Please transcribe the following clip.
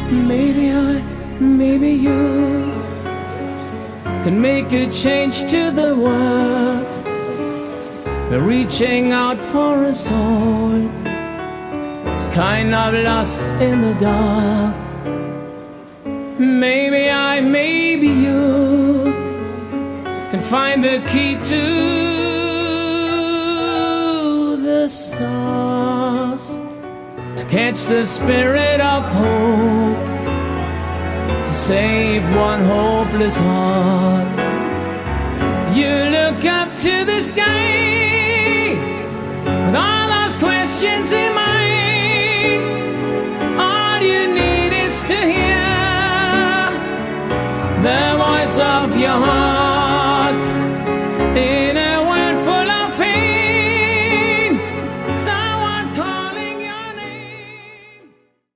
Maybe I, maybe you can make a change to the world. We're reaching out for a soul. It's kind of lost in the dark. Maybe I, maybe you can find the key to the stars, to catch the spirit of hope, to save one hopeless heart. You look up to the sky with all those questions in mind. All you need is to hear the voice of your heart.